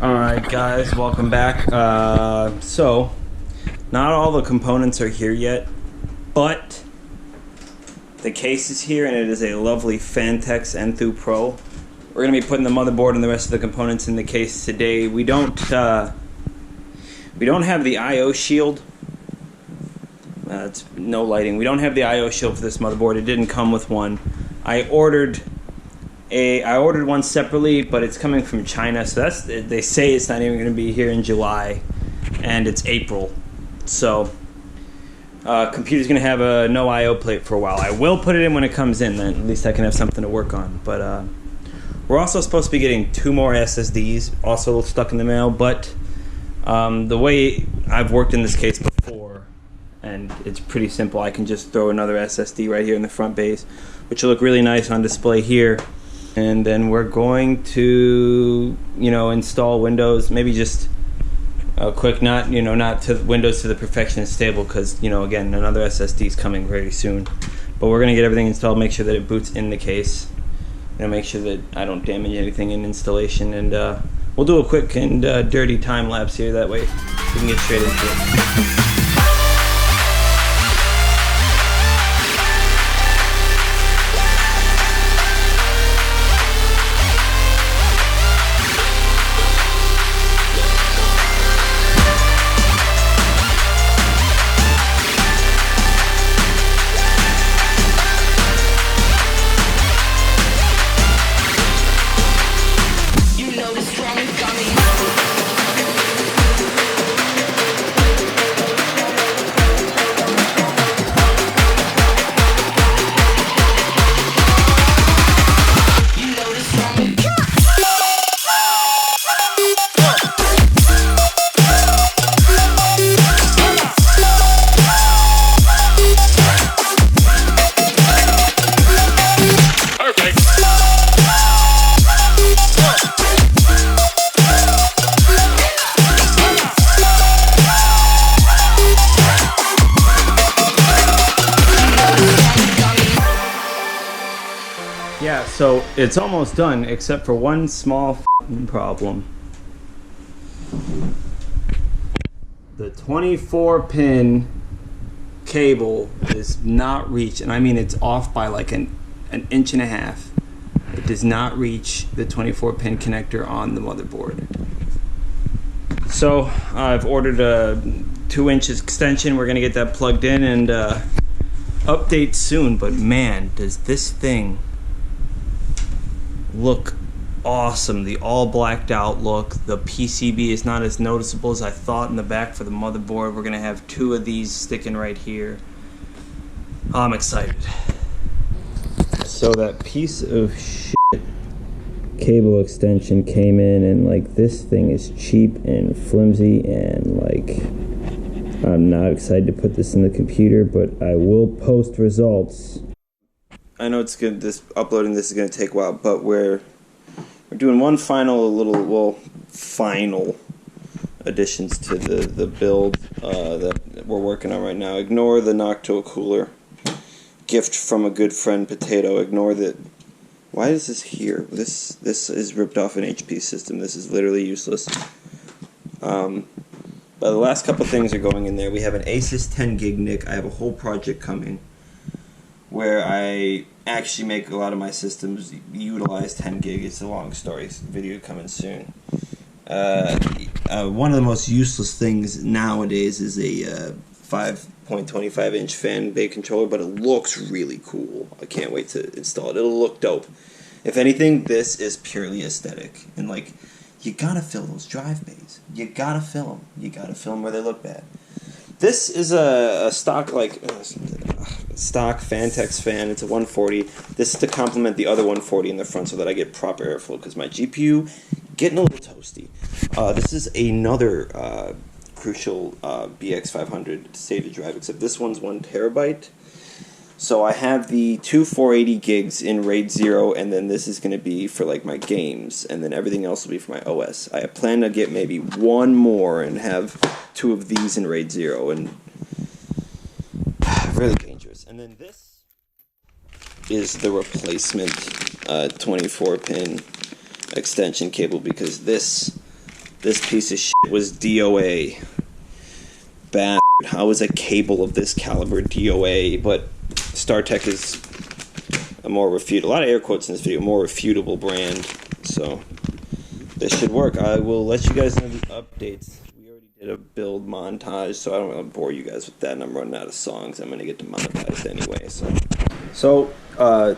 Alright guys, welcome back. So, not all the components are here yet, but the case is here and it is a lovely Phanteks Enthoo Pro. We're going to be putting the motherboard and the rest of the components in the case today. We don't have the I/O shield. It's no lighting. We don't have the I/O shield for this motherboard. It didn't come with one. I ordered one separately, but it's coming from China, so they say it's not even going to be here in July, and it's April. So, computer's going to have a no I/O plate for a while. I will put it in when it comes in, then at least I can have something to work on. But we're also supposed to be getting 2 more SSDs, also stuck in the mail, but the way I've worked in this case before, and it's pretty simple, I can just throw another SSD right here in the front base, which will look really nice on display here. And then we're going to, install Windows, maybe just a quick, not to Windows to the perfection stable, because, again, another SSD is coming very soon. But we're going to get everything installed, make sure that it boots in the case, make sure that I don't damage anything in installation, and we'll do a quick and dirty time lapse here, that way we can get straight into it. Yeah, so it's almost done, except for one small problem. The 24-pin cable is not reached, and I mean it's off by like an inch and a half. It does not reach the 24-pin connector on the motherboard. So I've ordered a 2-inch extension. We're gonna get that plugged in and update soon. But man, does this thing look awesome. The all blacked out look. The PCB is not as noticeable as I thought in the back for the motherboard. We're gonna have 2 of these sticking right here. I'm excited. So that piece of shit cable extension came in, and like this thing is cheap and flimsy, and like I'm not excited to put this in the computer, but I will post results. I know it's good. Uploading this is going to take a while, but we're doing one final additions to the build that we're working on right now. Ignore the Noctua cooler, gift from a good friend Potato. Ignore that. Why is this here? This is ripped off an HP system. This is literally useless. But the last couple things are going in there. We have an Asus 10 gig NIC. I have a whole project coming where I actually make a lot of my systems utilize 10 gig. It's a long story. Video coming soon. One of the most useless things nowadays is a 5.25 inch fan bay controller, but it looks really cool. I can't wait to install it. It'll look dope. If anything, this is purely aesthetic. And like, you gotta fill those drive bays. You gotta fill them. You gotta fill them where they look bad. This is a stock stock Phanteks fan. It's a 140. This is to complement the other 140 in the front so that I get proper airflow, because my GPU getting a little toasty. This is another crucial BX500 SATA drive, except this one's 1 terabyte. So I have the 2 480 gigs in RAID 0, and then this is going to be for like my games, and then everything else will be for my OS. I plan to get maybe 1 more and have 2 of these in RAID 0, and really dangerous. And then this is the replacement 24-pin extension cable, because this This piece of shit was DOA. Bad. How is a cable of this caliber DOA? But StarTech is a more a lot of air quotes in this video, more refutable brand. So this should work. I will let you guys know the updates. We already did a build montage, so I don't want to bore you guys with that. And I'm running out of songs. I'm gonna get demonetized anyway. So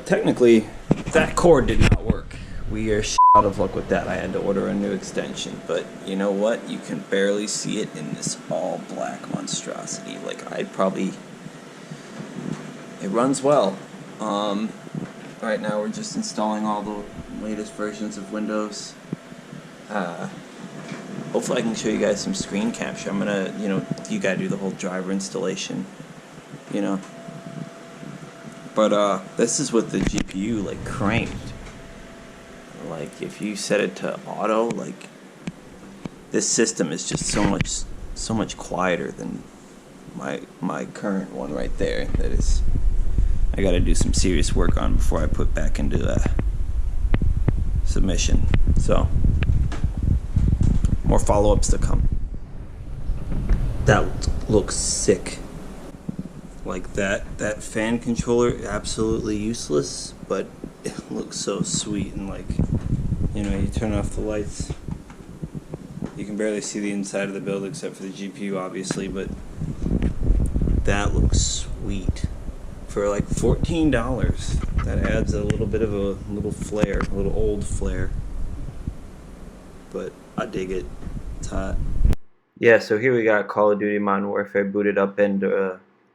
technically, that cord did not work. We are out of luck with that. I had to order a new extension, but you know what? You can barely see it in this all black monstrosity. Like it runs well. Right now we're just installing all the latest versions of Windows. Hopefully I can show you guys some screen capture. I'm gonna, you gotta do the whole driver installation, But this is with the GPU like cranked. Like if you set it to auto, like this system is just so much quieter than my current one right there. That is, I got to do some serious work on before I put back into submission. So more follow-ups to come. That looks sick. Like that fan controller, absolutely useless, but it looks so sweet. And like, you turn off the lights, you can barely see the inside of the build except for the GPU obviously, but that looks sweet. For like $14, that adds a little bit of a little flair, a little old flair, but I dig it. It's hot. Yeah, so here we got Call of Duty Modern Warfare booted up, and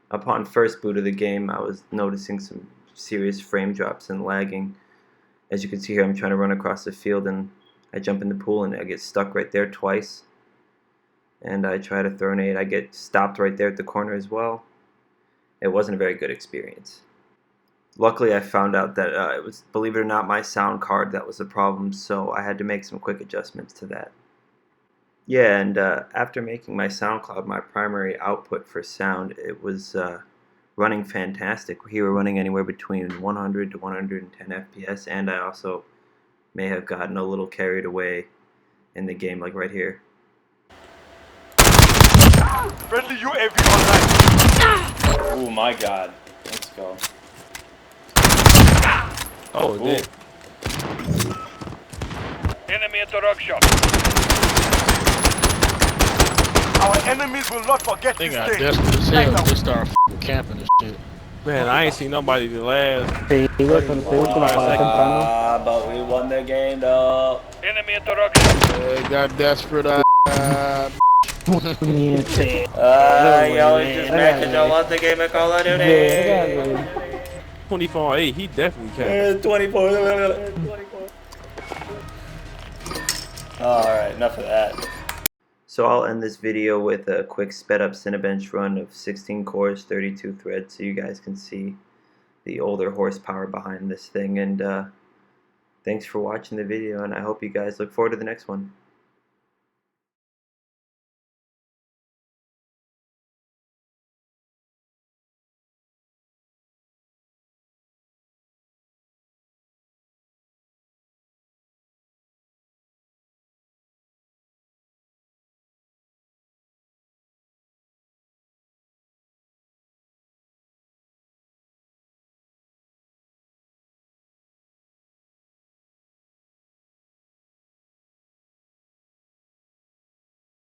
upon first boot of the game, I was noticing some serious frame drops and lagging. As you can see here, I'm trying to run across the field, and I jump in the pool, and I get stuck right there twice. And I try to throw a nade, I get stopped right there at the corner as well. It wasn't a very good experience. Luckily, I found out that it was, believe it or not, my sound card that was the problem, so I had to make some quick adjustments to that. Yeah, and after making my sound card my primary output for sound, it was running fantastic. We were running anywhere between 100 to 110 FPS, and I also may have gotten a little carried away in the game, like right here. Friendly UAV online. Oh my god. Let's go. Oh, dude. Enemy interaction. Our enemies will not forget They this got day. desperate as hell to just start camping and shit. Man, I ain't seen nobody the last. Sí, güey, pero te digo que la pagué temprano. But we won the game though. Enemy interaction. They got desperate. Y'all just mad cause y'all lost the game at Call of Duty. Verga, güey. 24-8, he definitely can. 24. Alright, enough of that. So I'll end this video with a quick sped up Cinebench run of 16 cores, 32 threads, so you guys can see the older horsepower behind this thing. And thanks for watching the video, and I hope you guys look forward to the next one.